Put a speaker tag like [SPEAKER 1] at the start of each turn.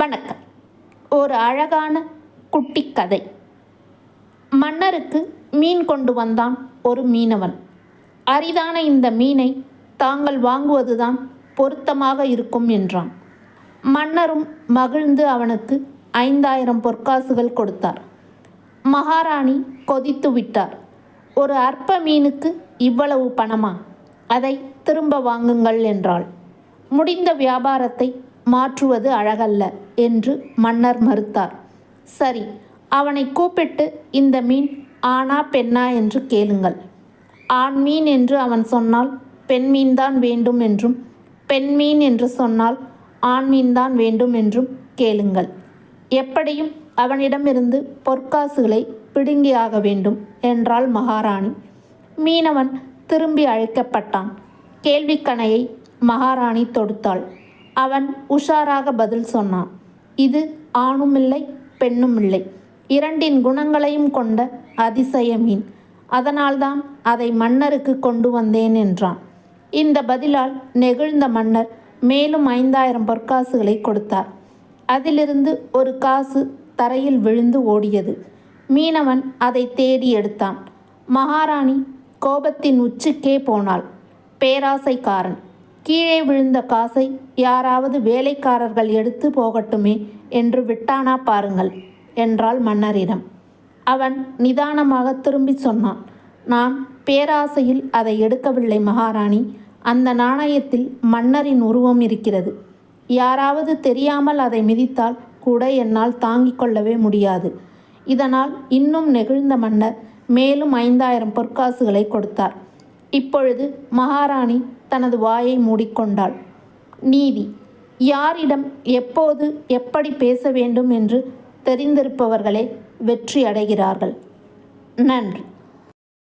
[SPEAKER 1] வணக்கம். ஒரு அழகான குட்டி கதை. மன்னருக்கு மீன் கொண்டு வந்தான் ஒரு மீனவன். அரிதான இந்த மீனை தாங்கள் வாங்குவதுதான் பொருத்தமாக இருக்கும் என்றான். மன்னரும் மகிழ்ந்து அவனுக்கு 5000 பொற்காசுகள் கொடுத்தார். மகாராணி கொதித்து விட்டார். ஒரு அற்ப மீனுக்கு இவ்வளவு பணமா? அதை திரும்ப வாங்குங்கள் என்றாள். முடிந்த வியாபாரத்தை மாற்றுவது அழகல்ல என்று மன்னர் மறுத்தார். சரி, அவனை கூப்பிட்டு இந்த மீன் ஆணா பெண்ணா என்று கேளுங்கள். ஆண் மீன் என்று அவன் சொன்னால் பெண் மீன்தான் வேண்டும் என்றும், பெண் மீன் என்று சொன்னால் ஆண் மீன்தான் வேண்டும் என்றும் கேளுங்கள். எப்படியும் அவனிடமிருந்து பொற்காசுகளை பிடுங்கியாக வேண்டும் என்றாள் மகாராணி. மீனவன் திரும்பி அழைக்கப்பட்டான். கேள்விக்கணையை மகாராணி தொடுத்தாள். அவன் உஷாராக பதில் சொன்னான். இது ஆணுமில்லை பெண்ணுமில்லை, இரண்டின் குணங்களையும் கொண்ட அதிசய மீன். அதனால்தான் அதை மன்னருக்கு கொண்டு வந்தேன் என்றான். இந்த பதிலால் நெகிழ்ந்த மன்னர் மேலும் 5000 பொற்காசுகளை கொடுத்தார். அதிலிருந்து ஒரு காசு தரையில் விழுந்து ஓடியது. மீனவன் அதை தேடி எடுத்தான். மகாராணி கோபத்தின் உச்சிக்கே போனாள். பேராசைக்காரன், கீழே விழுந்த காசை யாராவது வேலைக்காரர்கள் எடுத்து போகட்டுமே என்று விட்டானா பாருங்கள் என்றாள் மன்னரிடம். அவன் நிதானமாக திரும்பி சொன்னான். நான் பேராசையில் அதை எடுக்கவில்லை மகாராணி. அந்த நாணயத்தில் மன்னரின் உருவம் இருக்கிறது. யாராவது தெரியாமல் அதை மிதித்தால் கூட என்னால் தாங்கிக் கொள்ளவே முடியாது. இதனால் இன்னும் நெகிழ்ந்த மன்னர் மேலும் 5000 பொற்காசுகளை கொடுத்தார். இப்பொழுது மகாராணி தனது வாயை மூடிக்கொண்டாள். நீதி. யாரிடம் எப்போது எப்படி பேச வேண்டும் என்று தெரிந்திருப்பவர்களே வெற்றி அடைகிறார்கள். நன்றி.